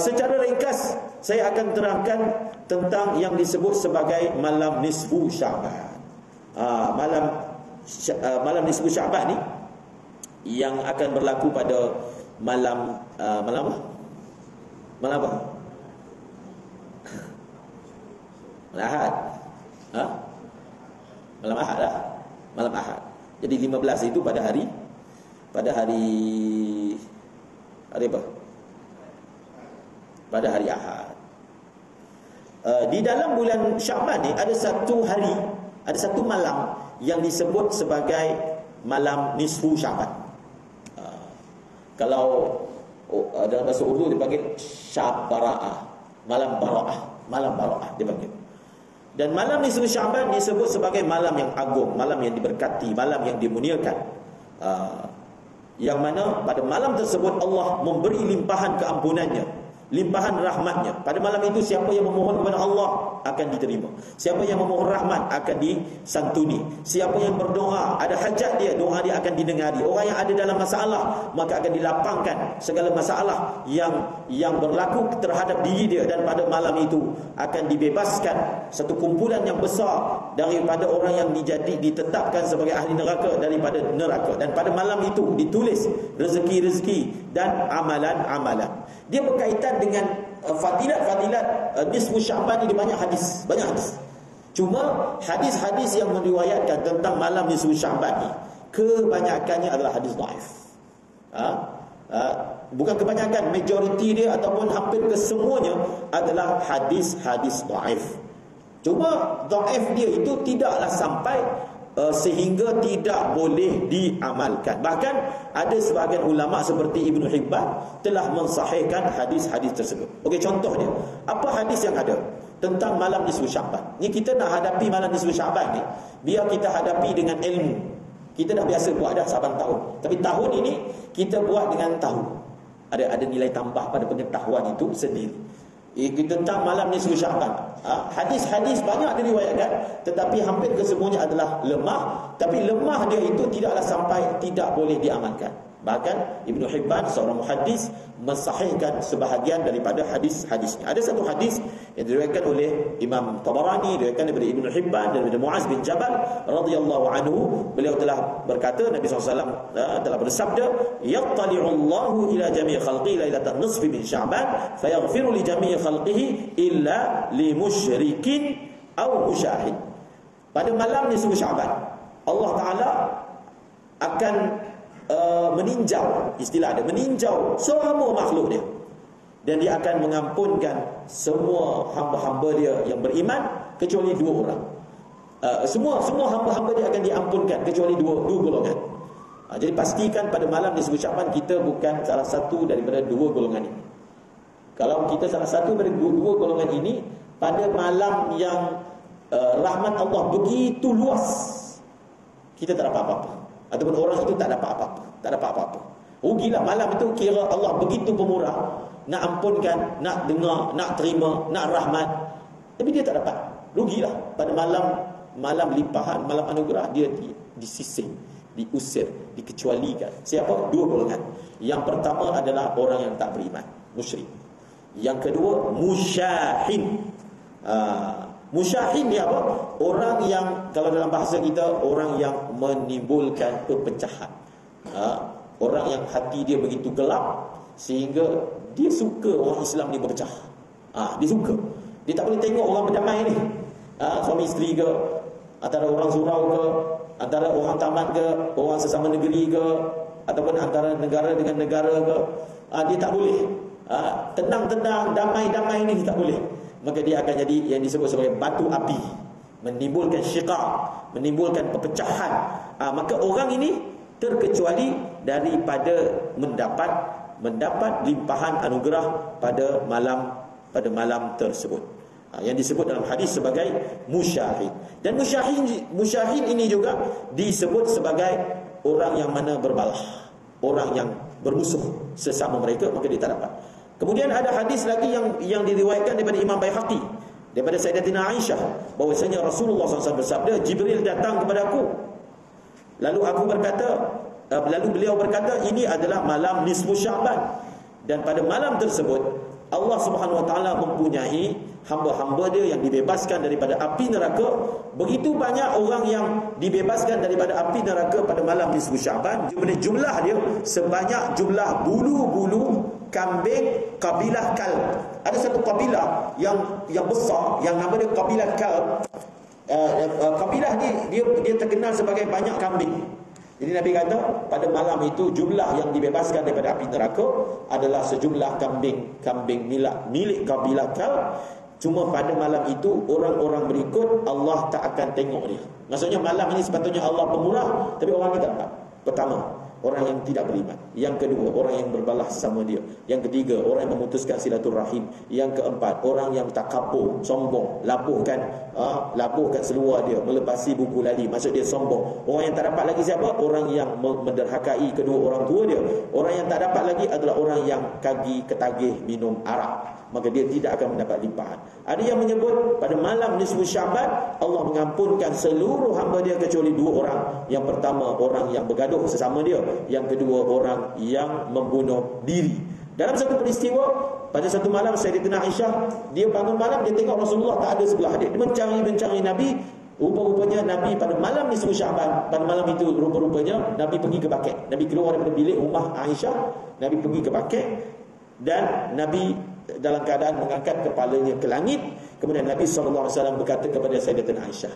Secara ringkas saya akan terangkan tentang yang disebut sebagai malam nisfu Syaban. Malam nisfu Syaban ni yang akan berlaku pada malam apa? Malam apa? Malam Ahad. Malam Ahad lah. Malam Ahad. Jadi 15 itu pada hari apa? Pada hari Ahad. Di dalam bulan Syaban ni ada satu hari, ada satu malam yang disebut sebagai malam nisfu Syaban. Kalau dalam bahasa Urdu dipanggil Syabara'ah, malam Bara'ah, malam Bara'ah dipanggil. Dan malam nisfu Syaban disebut sebagai malam yang agung, malam yang diberkati, malam yang dimuliakan. Yang mana pada malam tersebut Allah memberi limpahan keampunannya, limpahan rahmatnya. Pada malam itu siapa yang memohon kepada Allah akan diterima. Siapa yang memohon rahmat akan disantuni. Siapa yang berdoa, ada hajat dia, doa dia akan didengari. Orang yang ada dalam masalah, maka akan dilapangkan segala masalah yang berlaku terhadap diri dia. Dan pada malam itu akan dibebaskan satu kumpulan yang besar daripada orang yang ditetapkan sebagai ahli neraka daripada neraka. Dan pada malam itu ditulis rezeki-rezeki dan amalan-amalan. Dia berkaitan dengan fadilat-fadilat nisfu Syaban ini banyak hadis. Cuma hadis-hadis yang meriwayatkan tentang malam nisfu Syaban ni kebanyakannya adalah hadis dhaif. Bukan kebanyakan, majoriti dia ataupun hampir kesemuanya adalah hadis-hadis dhaif. Cuma dhaif dia itu tidaklah sampai sehingga tidak boleh diamalkan. Bahkan ada sebahagian ulama seperti Ibn Hibban telah mensahihkan hadis-hadis tersebut. Okey, contohnya, apa hadis yang ada tentang malam nisfu Syaban? Ni kita nak hadapi malam nisfu Syaban ni, biar kita hadapi dengan ilmu. Kita dah biasa buat dah saban tahun, tapi tahun ini kita buat dengan tahu. Ada nilai tambah pada pengetahuan itu sendiri. Tentang malam nisfu Syaban, hadis-hadis banyak diriwayatkan, tetapi hampir kesemuanya adalah lemah. Tapi lemah dia itu tidaklah sampai tidak boleh diamalkan. Bahkan Ibn Hibban, seorang muhaddis, mensahihkan sebahagian daripada hadis-hadisnya. Ada satu hadis yang diriwayatkan oleh Imam Tabarani, diriwayatkan daripada Ibn Hibban, daripada Muaz bin Jabal radhiyallahu anhu. Beliau telah berkata, Nabi SAW telah bersabda, yattali'u Allahu ila jami' khalqi lailatan nisfi min Sya'ban fayaghfiru li jami' khalqihi illa li musyrikin aw musyahid. Pada malam nisfu Sya'ban, Allah Ta'ala akan meninjau, istilah dia, meninjau semua makhluk dia, dan dia akan mengampunkan semua hamba-hamba dia yang beriman kecuali dua orang. Semua hamba-hamba dia akan diampunkan kecuali dua golongan. Jadi pastikan pada malam nisfu Syaban kita bukan salah satu daripada dua golongan ini. Kalau kita salah satu daripada dua golongan ini, pada malam yang rahmat Allah begitu luas, kita tak dapat apa-apa, ataupun orang itu tak dapat apa-apa. Rugilah malam itu. Kira Allah begitu pemurah, nak ampunkan, nak dengar, nak terima, nak rahmat, tapi dia tak dapat. Rugilah. Pada malam limpahan, malam anugerah, dia disisih, diusir, dikecualikan. Siapa? Dua golongan. Yang pertama adalah orang yang tak beriman, musyrik. Yang kedua, musyahin. Musyahin ni apa? Orang yang, kalau dalam bahasa kita, orang yang menimbulkan perpecahan. Orang yang hati dia begitu gelap sehingga dia suka orang Islam ni berpecah. Dia suka. Dia tak boleh tengok orang berdamai ni. Suami isteri ke, antara orang surau ke, antara orang tamat ke, orang sesama negeri ke, ataupun antara negara dengan negara ke. Dia tak boleh. Tenang-tenang, damai-damai ni dia tak boleh. Maka dia akan jadi yang disebut sebagai batu api, menimbulkan syiqaq, menimbulkan perpecahan. Maka orang ini terkecuali daripada mendapat limpahan anugerah pada malam tersebut, yang disebut dalam hadis sebagai musyahid. Dan musyahid ini juga disebut sebagai orang yang mana berbalah, orang yang bermusuh sesama mereka, maka dia tak dapat. Kemudian ada hadis lagi yang diriwayatkan daripada Imam Baihaqi, daripada Sayyidatina Aisyah, bahwasanya Rasulullah SAW bersabda, Jibril datang kepada aku, lalu beliau berkata, ini adalah malam nisfu Sya'ban, dan pada malam tersebut Allah Subhanahu Wa Taala mempunyai hamba-hamba dia yang dibebaskan daripada api neraka. Begitu banyak orang yang dibebaskan daripada api neraka pada malam nisfu Syaban. Jumlah dia sebanyak jumlah bulu-bulu kambing kabilah Kalb. Ada satu kabilah yang besar yang nama dia kabilah Kalb. Kabilah ni dia terkenal sebagai banyak kambing. Jadi Nabi kata pada malam itu jumlah yang dibebaskan daripada api neraka adalah sejumlah kambing milik kabilah Kalb. Cuma pada malam itu orang-orang berikut Allah tak akan tengok dia. Maksudnya malam ini sepatutnya Allah pemurah, tapi orang ni tak dapat. Pertama, orang yang tidak beriman. Yang kedua, orang yang berbalas sama dia. Yang ketiga, orang yang memutuskan silaturahim. Yang keempat, orang yang takabur, sombong, labuhkan seluar dia, melepasi buku lali. Maksud dia sombong. Orang yang tak dapat lagi siapa? Orang yang menderhakai kedua orang tua dia. Orang yang tak dapat lagi adalah orang yang ketagih minum arak. Maka dia tidak akan mendapat limpahan. Ada yang menyebut pada malam nisfu Syaban Allah mengampunkan seluruh hamba dia kecuali dua orang. Yang pertama, orang yang bergaduh sesama dia. Yang kedua, orang yang membunuh diri. Dalam satu peristiwa, pada satu malam Sayyidatina Aisyah, dia bangun malam, dia tengok Rasulullah tak ada sebelah dia. Dia mencari Nabi. Rupa-rupanya Nabi pada malam nisfu Syaban, pada malam itu rupa-rupanya Nabi pergi ke baket. Nabi keluar daripada bilik rumah Aisyah, Nabi pergi ke baket, dan Nabi dalam keadaan mengangkat kepalanya ke langit. Kemudian Nabi SAW berkata kepada Sayyidatina Aisyah,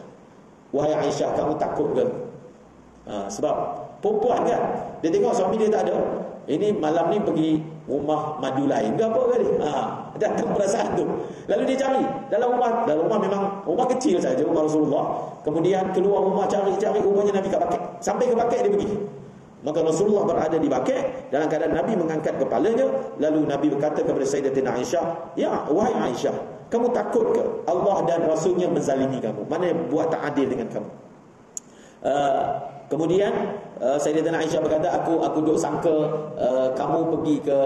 "Wahai Aisyah, kamu takut ke?" Sebab perempuan kan, dia tengok suami dia tak ada. Ini malam ni pergi rumah madu lain ke apa kali? Datang perasaan tu. Lalu dia cari dalam rumah memang rumah kecil saja, rumah Rasulullah. Kemudian keluar rumah cari rupanya Nabi kat baket. Sampai ke baket dia pergi. Maka Rasulullah berada di baket dalam keadaan Nabi mengangkat kepalanya. Lalu Nabi berkata kepada Sayyidatina Aisyah, "Ya, wahai Aisyah, kamu takut ke Allah dan Rasulnya menzalimi kamu? Mana buat tak adil dengan kamu?" Kemudian Sayyidatina Aisyah berkata, aku duk sangka kamu pergi ke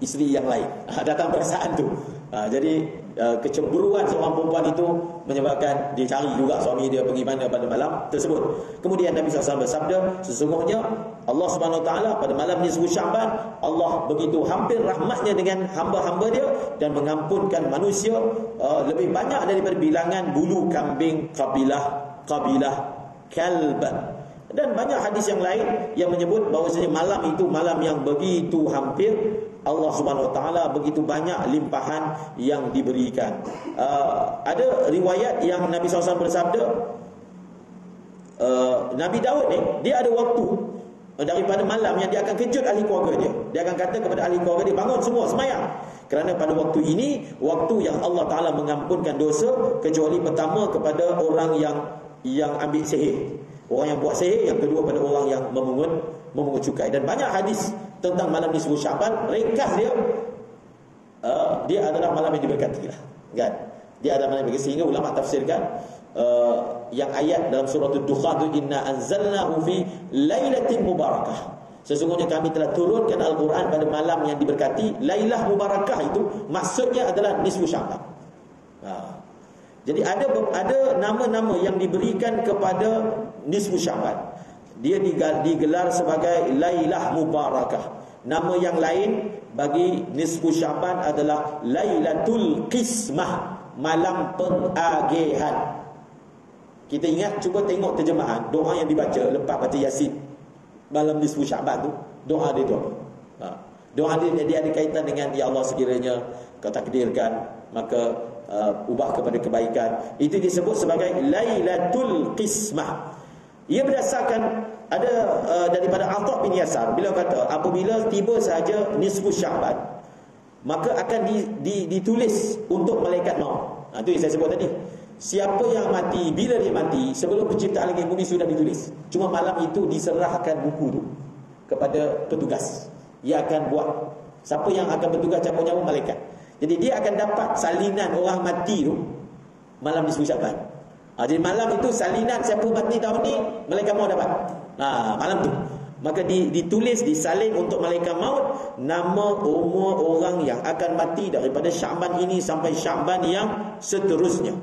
isteri yang lain. Datang perasaan tu. Jadi kecemburuan seorang perempuan itu menyebabkan dia cari juga suami dia pergi mana pada malam tersebut. Kemudian Nabi SAW bersabda, sesungguhnya Allah Subhanahu Wa Taala pada malam nisfu Syaban, Allah begitu hampir rahmatnya dengan hamba-hamba dia dan mengampunkan manusia lebih banyak daripada bilangan bulu kambing kabilah Kalb. Dan banyak hadis yang lain yang menyebut bahawasanya malam itu malam yang begitu hampir, Allah Subhanahu Wa Taala begitu banyak limpahan yang diberikan. Ada riwayat yang Nabi SAW bersabda, Nabi Daud ni dia ada waktu daripada malam yang dia akan kejut ahli keluarga dia. Dia akan kata kepada ahli keluarga dia, bangun semua semayang. Kerana pada waktu ini waktu yang Allah Taala mengampunkan dosa, kecuali pertama kepada orang yang ambil sihir, orang yang buat sihir. Yang kedua pada orang yang memungut cukai. Dan banyak hadis tentang malam nisfu Syaban. Ringkas dia adalah malam yang diberkati lah, kan? Dia adalah malam yang diberkati. Sehingga ulama tafsirkan yang ayat dalam surah Ad-Dukhan tu, inna anzalnahu fi lailatin mubarakah. Sesungguhnya kami telah turunkan Al-Quran pada malam yang diberkati. Lailah mubarakah itu maksudnya adalah nisfu Syaban. Jadi ada nama-nama yang diberikan kepada nisfu Syaban. Dia digelar sebagai Lailah Mubarakah. Nama yang lain bagi nisfu Syaban adalah Lailatul Qismah, malam pengagihan. Kita ingat, cuba tengok terjemahan doa yang dibaca lepas baca Yasin malam nisfu Syaban tu. Doa dia tu apa? Doa dia ada kaitan dengan, ya Allah sekiranya kau takdirkan, maka ubah kepada kebaikan. Itu disebut sebagai Lailatul Qismah. Ia berdasarkan ada daripada Atha bin Yasar. Beliau kata apabila tiba sahaja nisfu Syaban, maka akan ditulis untuk malaikat maut. Itu yang saya sebut tadi. Siapa yang mati, bila dia mati, sebelum penciptaan langit bumi sudah ditulis. Cuma malam itu diserahkan buku tu kepada petugas. Ia akan buat, siapa yang akan bertugas cabut nyawa, malaikat. Jadi dia akan dapat salinan orang mati tu malam nisfu Syaban. Jadi malam itu salinan siapa mati tahun ni, malaikat maut dapat. Malam tu. Maka ditulis, disalin untuk malaikat maut nama, umur orang yang akan mati daripada Syaban ini sampai Syaban yang seterusnya.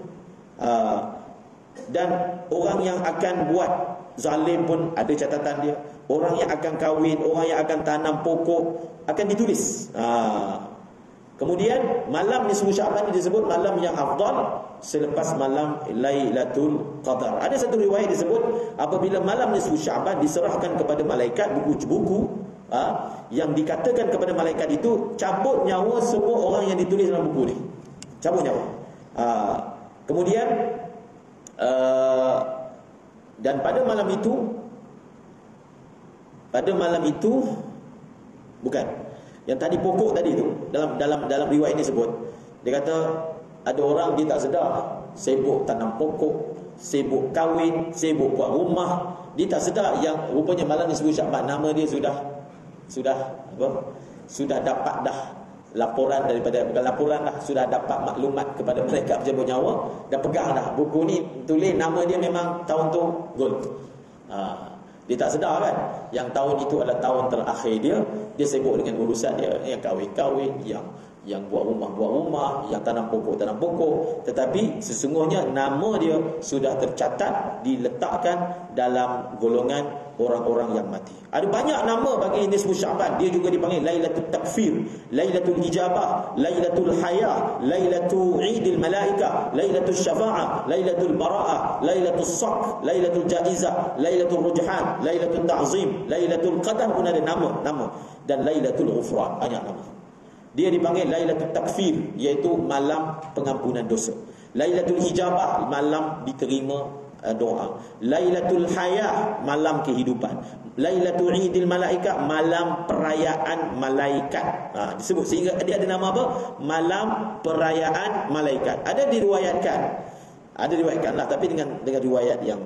Dan orang yang akan buat zalim pun ada catatan dia. Orang yang akan kahwin, orang yang akan tanam pokok akan ditulis. Kemudian malam nisfu Sya'ban ini disebut malam yang afdal selepas malam Lailatul Qadar. Ada satu riwayat disebut apabila malam nisfu Sya'ban diserahkan kepada malaikat, buku-buku yang dikatakan kepada malaikat itu cabut nyawa semua orang yang ditulis dalam buku ni. Cabut nyawa. Kemudian dan pada malam itu bukan yang tadi pokok tadi tu dalam riwayat ini sebut, dia kata ada orang dia tak sedar, sibuk tanam pokok, sibuk kahwin, sibuk buat rumah, dia tak sedar yang rupanya malam nisfu Sya'ban nama dia sudah dapat dah laporan daripada, bukan laporan dah, sudah dapat maklumat kepada mereka penjabut nyawa, dah pegang dah buku ni, tulis nama dia memang tahun tu gold. Dia tak sedar kan yang tahun itu adalah tahun terakhir dia sibuk dengan urusan dia, yang kahwin-kahwin, yang buat rumah, yang tanam pokok, tetapi sesungguhnya nama dia sudah tercatat, diletakkan dalam golongan orang-orang yang mati. Ada banyak nama bagi nisfu Sya'ban. Dia juga dipanggil Lailatul Takfir, Lailatul Ijabah, Lailatul Haya, Lailatul Idil Malaika, Lailatul Syafa'ah, Lailatul Bara'ah, Lailatul Sak, Lailatul Jaizah, Lailatul Rujhan, Lailatul Ta'zim, Lailatul Qadar pun ada nama, dan Lailatul Ghufran, banyak nama. Dia dipanggil Lailatul Takfir, iaitu malam pengampunan dosa. Lailatul Ijabah, malam diterima doa. Lailatul Haya, malam kehidupan. Lailatul Idil Malaika, malam perayaan malaikat. Disebut sehingga dia ada nama apa? Malam perayaan malaikat. Ada diriwayatkan lah, tapi dengan riwayat yang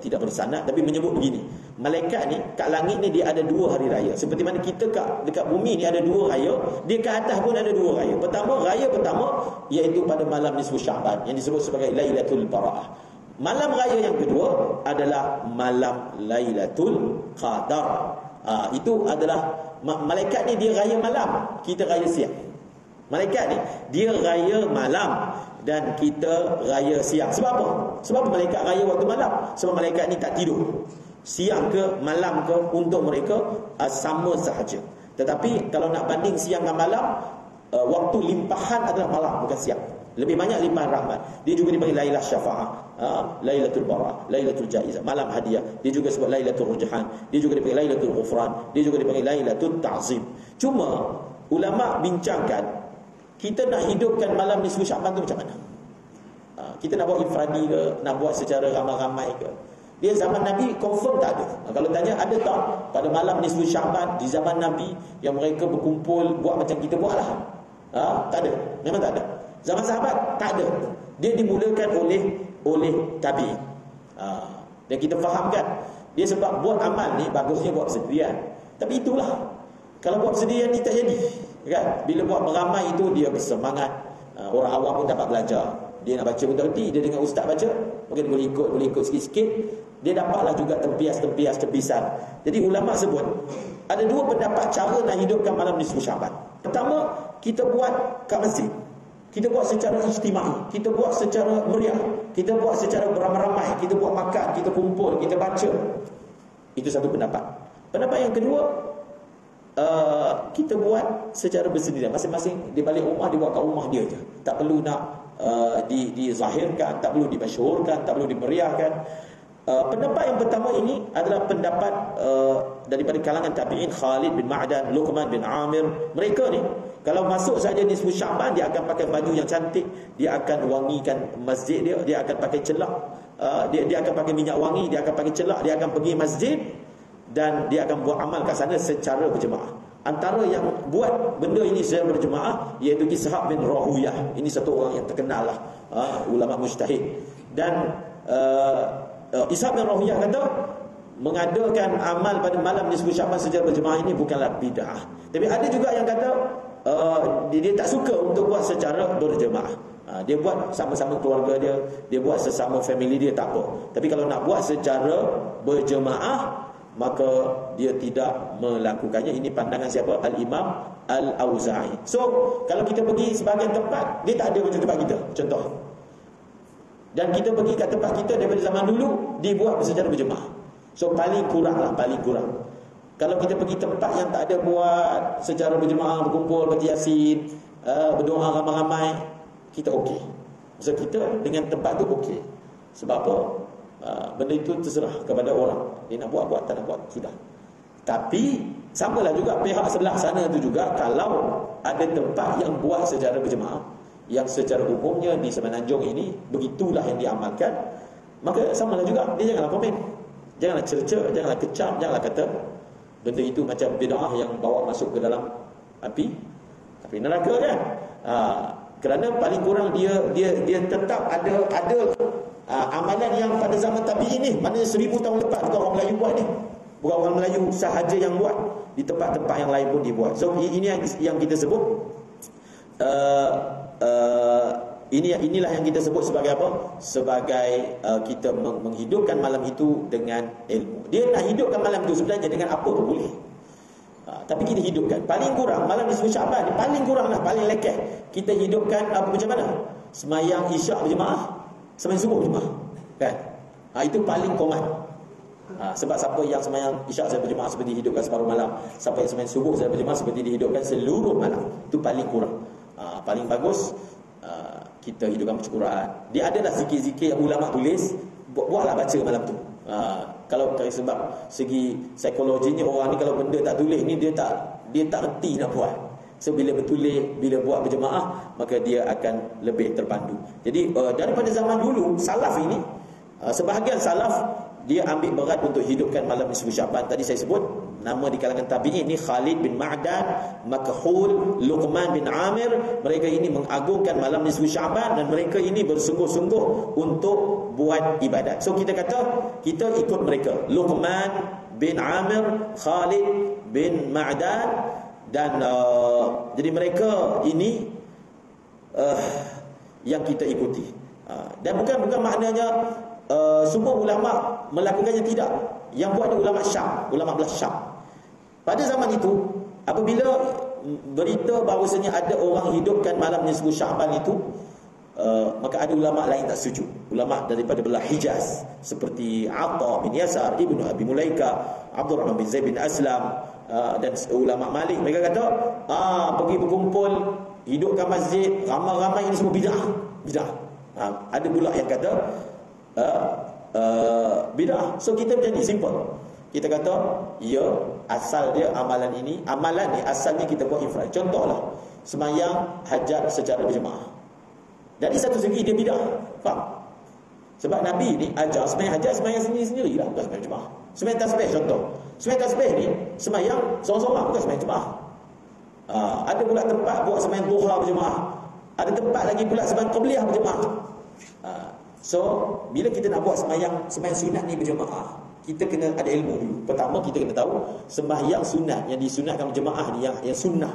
tidak bersanad, tapi menyebut begini, malaikat ni kat langit ni dia ada 2 hari raya. Seperti mana kita dekat bumi ni ada 2 raya, dia ke atas pun ada 2 raya. Raya pertama iaitu pada malam nisfu Sya'ban yang disebut sebagai Lailatul Bara'ah. Malam raya yang kedua adalah malam Lailatul Qadar. Itu adalah malaikat ni dia raya malam, kita raya siang. Malaikat ni dia raya malam dan kita raya siang. Sebab apa? Sebab malaikat raya waktu malam. Sebab malaikat ni tak tidur. Siang ke malam ke untuk mereka sama sahaja. Tetapi kalau nak banding siang dan malam, waktu limpahan adalah malam, bukan siang. Lebih banyak limpahan rahmat. Dia juga dipanggil Lailatul Syafa'ah, Lailatul Bara'ah, Lailatul Jaizah, malam hadiah. Dia juga sebut Lailatul Rujhan. Dia juga dipanggil Lailatul Ghufran. Dia juga dipanggil Lailatul Ta'zim. Cuma ulama bincangkan, kita nak hidupkan malam nisfu Sya'ban tu macam mana? Kita nak buat ifradi ke, nak buat secara ramai-ramai ke? Dia zaman Nabi confirm tak ada. Kalau tanya ada tak pada malam nisfu Sya'ban di zaman Nabi yang mereka berkumpul buat macam kita buatlah? Tak ada. Memang tak ada. Zaman sahabat tak ada. Dia dimulakan oleh tabi'in. Dan kita fahamkan dia sebab buat amal ni bagusnya buat sendirian. Tapi itulah, kalau buat sendirian ni tak jadi, kan? Bila buat beramai itu dia bersemangat. Orang awam pun dapat belajar. Dia nak baca pun tak reti, dia dengar ustaz baca, mungkin boleh ikut sikit-sikit. Dia dapatlah juga tepisan. Jadi ulama sebut ada 2 pendapat cara nak hidupkan malam nisfu Sya'ban. Pertama, kita buat kat masjid. Kita buat secara ijtimai, kita buat secara meriah, kita buat secara beramai-ramai, kita buat makan, kita kumpul, kita baca. Itu satu pendapat. Pendapat yang kedua, kita buat secara bersendirian. Masing-masing di balik rumah, dia buat kat rumah dia je. Tak perlu nak dizahirkan, tak perlu dimasyhurkan, tak perlu dimeriahkan. Pendapat yang pertama ini adalah pendapat daripada kalangan tabi'in, Khalid bin Ma'dan, Luqman bin Amir. Mereka ni kalau masuk saja nisfu Sya'ban, dia akan pakai baju yang cantik, dia akan wangikan masjid dia akan pakai celak, dia akan pakai minyak wangi, dia akan pakai celak, dia akan pergi masjid dan dia akan buat amal kat sana secara berjemaah. Antara yang buat benda ini secara berjemaah iaitu Ishaq bin Rahuyah. Ini satu orang yang terkenal lah, ulama mujtahid. Dan Ishaq bin Rahuyah kata mengadakan amal pada malam nisfu Sya'ban secara berjemaah ini bukanlah bid'ah. Tapi ada juga yang kata dia tak suka untuk buat secara berjemaah. Dia buat sama-sama keluarga dia buat sesama family dia, tak apa. Tapi kalau nak buat secara berjemaah, maka dia tidak melakukannya. Ini pandangan siapa? Al-Imam Al-Auza'i. So kalau kita pergi sebahagian tempat, dia tak ada macam tempat kita, contoh. Dan kita pergi kat tempat kita daripada zaman dulu, dibuat secara berjemaah. So paling kurang. Kalau kita pergi tempat yang tak ada buat secara berjemaah, berkumpul, baca Yasin, berdoa ramai-ramai, kita okey. Maksud kita dengan tempat tu okey. Sebab apa? Benda itu terserah kepada orang. Dia nak buat, tak nak buat, sudah. Tapi samalah juga pihak sebelah sana tu juga, kalau ada tempat yang buat secara berjemaah, yang secara umumnya di Semenanjung ini begitulah yang diamalkan, maka samalah juga, dia janganlah komen, janganlah cerca, janganlah kecam, janganlah kata benda itu macam bid'ah yang bawa masuk ke dalam api neraka kan. Kerana paling kurang dia tetap ada amalan yang pada zaman tabi'in ni, maknanya 1000 tahun lepas, bukan orang Melayu buat ni, bukan orang Melayu sahaja yang buat, di tempat-tempat yang lain pun dibuat. So ini yang kita sebut inilah yang kita sebut sebagai apa? Sebagai kita menghidupkan malam itu dengan ilmu. Dia nak hidupkan malam itu sebenarnya dengan apa pun boleh. Tapi kita hidupkan. Paling kurang malam nisfu Syaban ni, paling kurang lah, paling lekeh kita hidupkan macam mana? Semayang Isyak berjemaah, semayang subuh berjemaah, kan? Itu paling komat. Sebab siapa yang semayang Isyak saya berjemaah seperti dihidupkan separuh malam, siapa yang semayang subuh saya berjemaah seperti dihidupkan seluruh malam. Itu paling kurang. Paling bagus kita hidupkan baca Quran. Dia adalah zikir-zikir yang ulama tulis, buatlah baca malam tu. Kalau dari sebab segi psikologinya, orang ni kalau benda tak tulis ni, dia tak reti nak buat. So bila bertulis, bila buat berjemaah, maka dia akan lebih terpandu. Jadi daripada zaman dulu, salaf ini, sebahagian salaf dia ambil berat untuk hidupkan malam nisfu Syaban. Tadi saya sebut nama di kalangan tabi'in ni, Khalid bin Ma'dan, Makhul, Luqman bin Amir. Mereka ini mengagungkan malam nisfu Syaban dan mereka ini bersungguh-sungguh untuk buat ibadat. So kita kata kita ikut mereka, Luqman bin Amir, Khalid bin Ma'dan, dan jadi mereka ini yang kita ikuti. Dan bukan maknanya semua ulama melakukannya, tidak. Yang buat ni ulama Syam, ulama belah Syam. Pada zaman itu, apabila berita bahawasanya ada orang hidupkan malam nisfu Syaban itu, maka ada ulama lain tak setuju. Ulama daripada belah Hijaz seperti Atha bin Yasar, Ibnu Abi Mulaika, Abdurrahman bin Zaid bin Aslam, dan ulama Malik, mereka kata pergi berkumpul, hidupkan masjid, ramai-ramai ini semua bid'ah. Ada pula yang kata bid'ah. So kita menjadi simple. Kita kata ya, asal dia amalan ni asalnya kita buat infrad. Contohlah semayang hajat secara berjemaah, dari satu segi dia bid'ah, faham? Sebab Nabi ni ajar semayang hajat semayang sendiri-sendiri lah, bukan semayang jemaah. Semayang tasbih, contoh semayang tasbih ni semayang seorang-seorang, bukan semayang jemaah. Ada pula tempat buat semayang duha berjemaah, ada tempat lagi pula semayang qabliyah berjemaah. So bila kita nak buat semayang sunat ni berjemaah, kita kena ada ilmu dulu. Pertama kita kena tahu sembahyang sunat yang disunatkan berjemaah ni, yang sunnah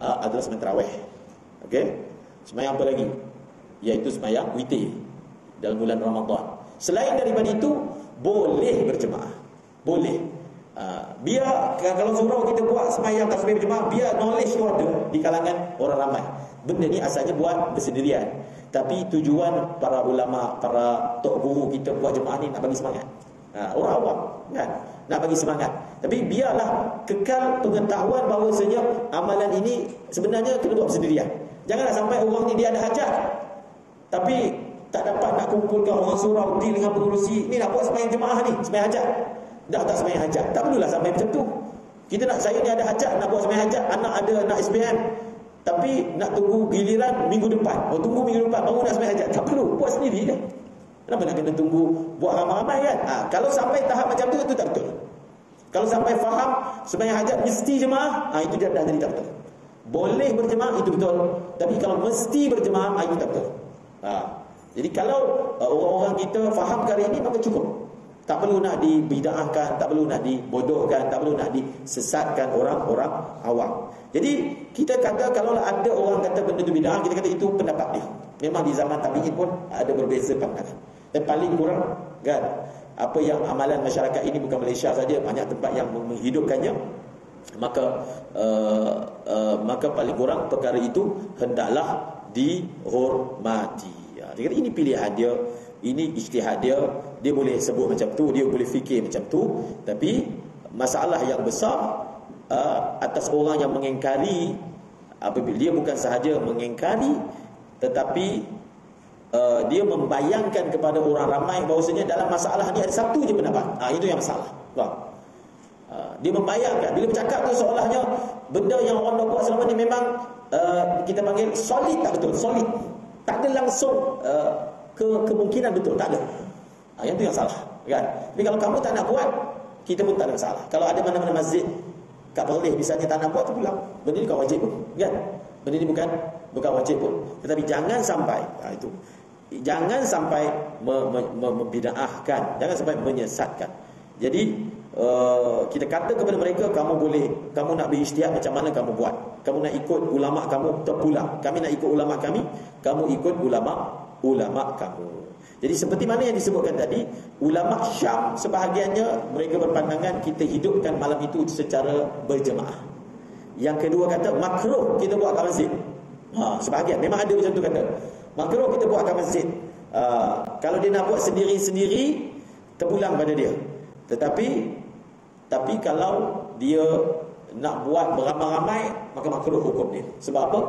adalah sembahyang tarawih. Okey? Sembahyang apa lagi? Iaitu sembahyang witir dalam bulan Ramadan. Selain daripada itu, boleh berjemaah. Boleh. Biar kalau surau kita buat sembahyang tasbih berjemaah, biar knowledge tu ada di kalangan orang ramai. Benda ni asalnya buat bersendirian, tapi tujuan para ulama, para tok guru kita buat jemaah ni nak bagi semangat. Orang awam kan, nak bagi semangat. Tapi biarlah kekal pengetahuan bahawasanya amalan ini sebenarnya kena buat bersendirian. Janganlah sampai orang ni dia ada hajat, tapi tak dapat nak kumpulkan orang surau deal dengan pengurusi ni, nak buat sembahyang jemaah ni, sembahyang hajat. Dah tak sembahyang hajat, tak perlulah sampai macam tu. Kita nak, saya ni ada hajat, nak buat sembahyang hajat, anak ada nak SPM, tapi nak tunggu giliran minggu depan. Tunggu minggu depan baru nak sembahyang hajat. Tak perlu, buat sendiri kan. Kenapa nak kena tunggu buat ramai-ramai kan? Kalau sampai tahap macam tu, itu tak betul. Kalau sampai faham sembahyang hajat mesti jemaah, itu dah jadi tak betul. Boleh berjemaah itu betul, tapi kalau mesti berjemaah, itu tak betul. Jadi kalau orang-orang kita faham perkara ini, maka cukup. Tak perlu nak dibid'ahkan, tak perlu nak dibodohkan, tak perlu nak disesatkan orang-orang awam. Jadi kita kata kalau ada orang kata benda itu bid'ah, kita kata itu pendapat dia. Memang di zaman tabi'in pun ada berbeza pandangan. Dan paling kurang kan, apa yang amalan masyarakat ini bukan Malaysia saja, banyak tempat yang menghidupkannya, maka paling kurang perkara itu hendaklah dihormati. Dia kata ini pilihan dia, ini ijtihad dia, dia boleh sebut macam tu, dia boleh fikir macam tu, tapi masalah yang besar atas orang yang mengingkari apabila dia bukan sahaja mengingkari, tetapi dia membayangkan kepada orang ramai bahawasanya dalam masalah ni ada satu je pendapat. Itu yang masalah. Dia membayangkan, bila bercakap tu seolahnya benda yang orang dah buat selama ni memang kita panggil solid, tak betul, solid. Tak ada langsung kemungkinan betul, tak ada. Yang tu yang salah, kan? Tapi kalau kamu tak nak buat, kita pun tak ada masalah. Kalau ada mana-mana masjid kat Perlis misalnya tak nak buat, tu pulang. Benda ni bukan wajib pun, kan? Benda ni bukan wajib pun. Tetapi jangan sampai jangan sampai membida'ahkan, jangan sampai menyesatkan. Jadi kita kata kepada mereka, kamu nak berijtihad macam mana kamu buat. Kamu nak ikut ulama kamu, terpulang. Kami nak ikut ulama kami, kamu ikut ulama kamu. Jadi seperti mana yang disebutkan tadi, ulama Syam sebahagiannya mereka berpandangan kita hidupkan malam itu secara berjemaah. Yang kedua kata makruh kita buat kat masjid. Sebahagian memang ada macam tu kata. Makruh kita buat kat masjid. Kalau dia nak buat sendiri-sendiri, terpulang pada dia. Tapi kalau dia nak buat beramai-ramai, maka makruh hukum dia. Sebab apa?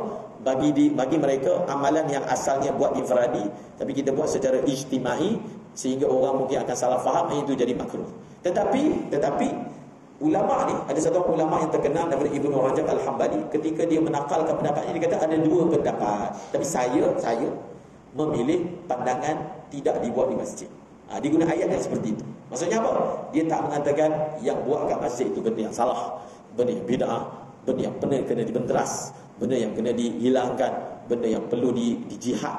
Bagi mereka amalan yang asalnya buat infradi, tapi kita buat secara ijtimai, sehingga orang mungkin akan salah faham, itu jadi makruh. Tetapi ulama ni, ada satu ulama yang terkenal daripada Ibnu Rajab Al-Hambali, ketika dia menakalkan pendapat ini, dia kata ada dua pendapat, tapi saya memilih pandangan tidak dibuat di masjid. Dia guna ayat yang seperti itu. Maksudnya apa? Dia tak mengatakan yang buat kat masjid itu benda yang salah, benda yang bid'ah, benda yang kena dibenteras, benda yang kena dihilangkan, benda yang perlu dijihad,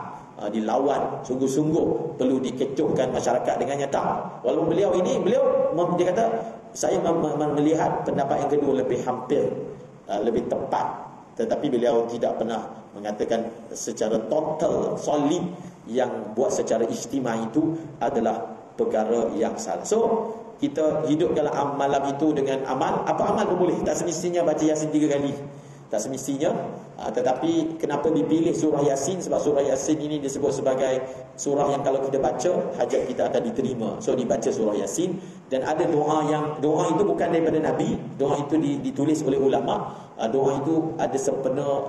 dilawan sungguh-sungguh, perlu dikecohkan masyarakat dengan nyata. Walaupun beliau dia kata, saya melihat pendapat yang kedua lebih hampir, lebih tepat, tetapi beliau tidak pernah mengatakan secara total, solid, yang buat secara ijtimai itu adalah perkara yang salah. So kita hidup dalam malam itu dengan amal. Apa amal pun boleh, tak semestinya baca Yasin 3 kali, tak semestinya. Tetapi kenapa dipilih surah Yasin? Sebab surah Yasin ini disebut sebagai surah yang kalau kita baca, hajat kita akan diterima. So dibaca surah Yasin. Dan ada doa itu bukan daripada Nabi. Doa itu ditulis oleh ulama. Doa itu ada sepenuh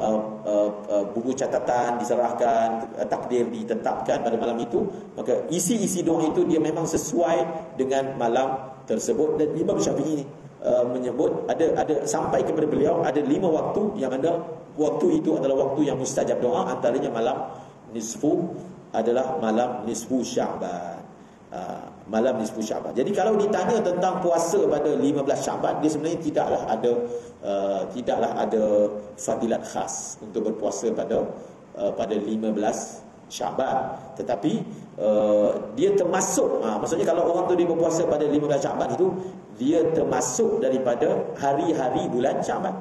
buku catatan diserahkan, takdir ditetapkan pada malam itu. Maka isi doa itu dia memang sesuai dengan malam tersebut. Dan Imam Syafi'i menyebut ada sampai kepada beliau ada 5 waktu yang ada waktu itu adalah waktu yang mustajab doa, antaranya malam nisfu Sya'ban. Malam nisfu Sya'ban. Jadi kalau ditanya tentang puasa pada 15 Sya'ban, dia sebenarnya tidaklah ada fadilat khas untuk berpuasa pada 15 Sya'ban. Tetapi dia termasuk, maksudnya kalau orang tu dia berpuasa pada 15 Sya'ban itu, dia termasuk daripada hari-hari bulan Sya'ban.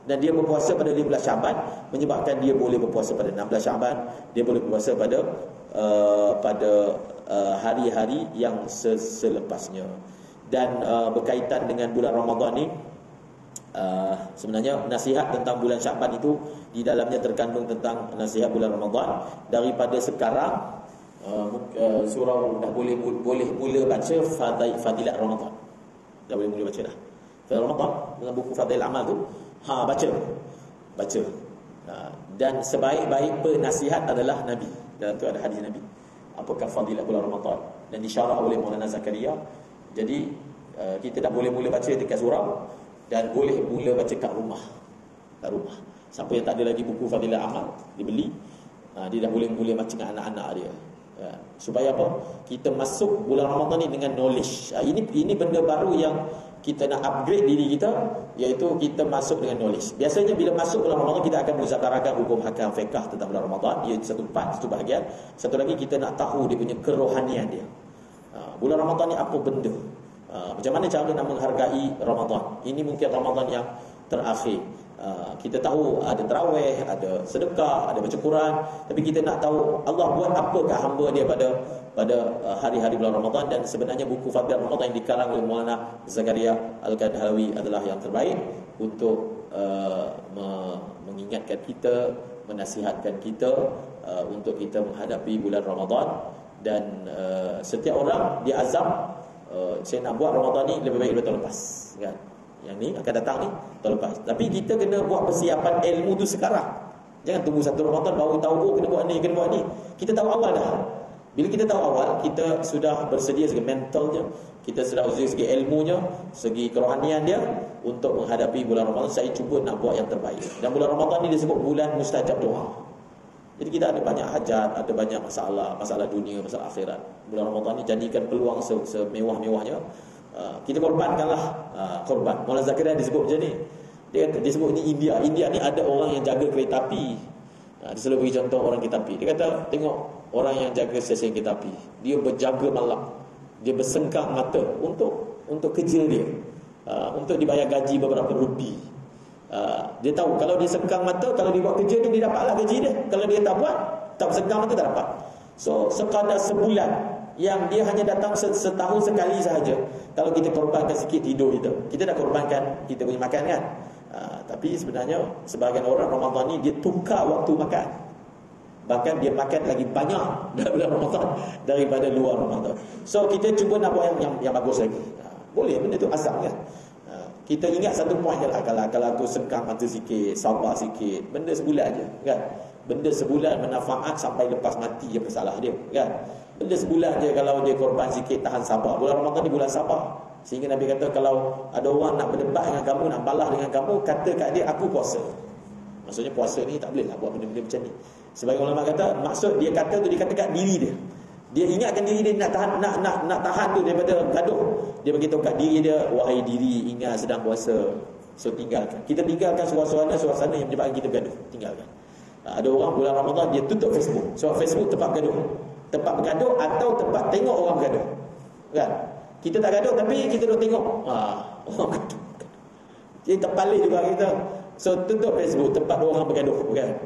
Dan dia berpuasa pada 15 Sya'ban menyebabkan dia boleh berpuasa pada 16 Sya'ban, dia boleh berpuasa pada hari-hari yang selepasnya. Dan berkaitan dengan bulan Ramadan ni, sebenarnya nasihat tentang bulan Sya'ban itu di dalamnya terkandung tentang nasihat bulan Ramadan. Daripada sekarang surau dah boleh mula baca Fadilat Ramadan. Dah boleh mula baca dah Fadilat Ramadan dengan buku Fadilat Amal tu. Baca. Dan sebaik-baik penasihat adalah Nabi. Dalam tu ada hadis Nabi, apakah fadilat bulan Ramadan, dan disyarah oleh Maulana Zakaria. Jadi kita dah boleh mula baca dekat surau, dan boleh mula baca kat rumah. Siapa yang tak ada lagi buku Fadilat Amal, dia beli, dia dah boleh mula baca dengan anak-anak dia. Supaya apa? Kita masuk bulan Ramadan ni dengan knowledge. Ini benda baru yang kita nak upgrade diri kita, iaitu kita masuk dengan knowledge. Biasanya bila masuk bulan Ramadan, kita akan muzakarakan hukum hakam fiqh tentang bulan Ramadan. Ia satu bahagian. Satu lagi kita nak tahu dia punya kerohanian dia. Bulan Ramadan ni apa benda? Macam mana cara nak menghargai Ramadan? Ini mungkin Ramadan yang terakhir. Kita tahu ada tarawih, ada sedekah, ada baca Quran, tapi kita nak tahu Allah buat apakah hamba dia pada hari-hari bulan Ramadan. Dan sebenarnya buku Fadilat Ramadan yang dikarang oleh Maulana Zakaria Al-Kadhalawi adalah yang terbaik untuk mengingatkan kita, menasihatkan kita untuk kita menghadapi bulan Ramadan. Dan setiap orang dia azam, saya nak buat Ramadan ni lebih baik daripada tahun lepas, kan? Yang ni akan datang ni tahun lepas. Tapi kita kena buat persiapan ilmu tu sekarang. Jangan tunggu satu Ramadan baru tahu, oh kena buat ni, kena buat ni. Kita tahu awal dah. Bila kita tahu awal, kita sudah bersedia segi mentalnya, kita sudah bersedia segi ilmunya, segi kerohanian dia untuk menghadapi bulan Ramadan. Saya cuba nak buat yang terbaik. Dan bulan Ramadan ni disebut bulan mustajab doa. Jadi kita ada banyak hajat, ada banyak masalah, masalah dunia, masalah akhirat. Bulan Ramadan ni jadikan peluang semewah-mewahnya. Kita korbankanlah, korban. Maulana Zakaria disebut macam ni. Dia sebut ni India. India ni ada orang yang jaga kereta api. Dia selalu bagi contoh orang kereta api. Dia kata, tengok orang yang jaga stesen kereta api. Dia berjaga malam. Dia bersengkang mata untuk kerja dia. Untuk dibayar gaji beberapa rupee. Dia tahu kalau dia sengkang mata, kalau dia buat kerja dia dapatlah gaji dia. Kalau dia tak buat, tak sengkang mata tak dapat. So sekadar sebulan yang dia hanya datang setahun sekali sahaja. Kalau kita korbankan sikit tidur kita dah korbankan kita punya makan kan. Tapi sebenarnya sebahagian orang Ramadan ni dia tukar waktu makan. Bahkan dia makan lagi banyak dalam bulan Ramadan daripada luar Ramadan. So kita cuba nak buat yang bagus lagi. Boleh, benda tu asam kan. Kita ingat satu poin je lah. Kalau aku sengkang mata sikit, sabar sikit, benda sebulan je kan. Benda sebulan bermanfaat sampai lepas mati je masalah dia kan. Benda sebulan je kalau dia korban sikit, tahan sabar. Bulan Ramadan ni bulan sabar. Sehingga Nabi kata kalau ada orang nak berdebat dengan kamu, nak balas dengan kamu, kata kat dia aku puasa. Maksudnya puasa ni tak boleh lah buat benda-benda macam ni. Sebagai ulama kata, maksud dia kata tu dia kata kat diri dia. Dia ingatkan diri dia nak tahan tu daripada gaduh. Dia beritahu kat diri dia, wahai diri, ingat sedang puasa. So tinggalkan. Kita tinggalkan suasana yang menyebabkan kita gaduh. Tinggalkan. Ada orang bulan Ramadan dia tutup Facebook. Sebab Facebook tempat gaduh. Tempat bergaduh atau tempat tengok orang bergaduh. Kan? Kita tak gaduh tapi kita duk tengok. Orang gaduh. Jadi terpaling juga kita. So tutup Facebook tempat orang bergaduh kan.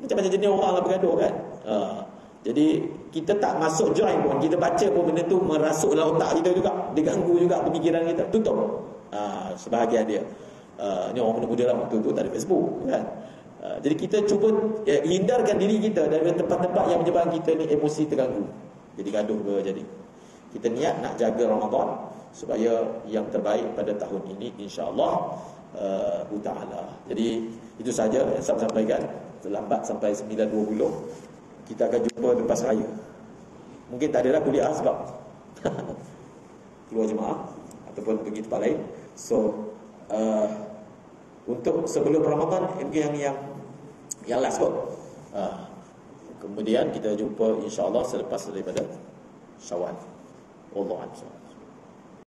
Macam-macam jenis orang lah bergaduh kan. Jadi kita tak masuk join pun, kita baca pun benda tu merasuk dalam otak kita juga, dia ganggu juga pemikiran kita. Tutup. Sebahagian dia. Ni orang muda-muda lah waktu tu tak ada Facebook kan. Jadi kita cuba hindarkan diri kita dari tempat-tempat yang menyebabkan kita ni emosi terganggu. Jadi gaduh ke jadi. Kita niat nak jaga Ramadan supaya yang terbaik pada tahun ini insya-Allah ta'ala. Jadi itu saja yang saya sampaikan. Terlambat sampai 9.20. Kita akan jumpa lepas raya. Mungkin tak adalah kuliah sebab keluar jemaah ataupun pergi tempat lain. So untuk sebelum Ramadan yang last kot. Kemudian kita jumpa insya-Allah selepas daripada Syawal. Wallahu a'lam.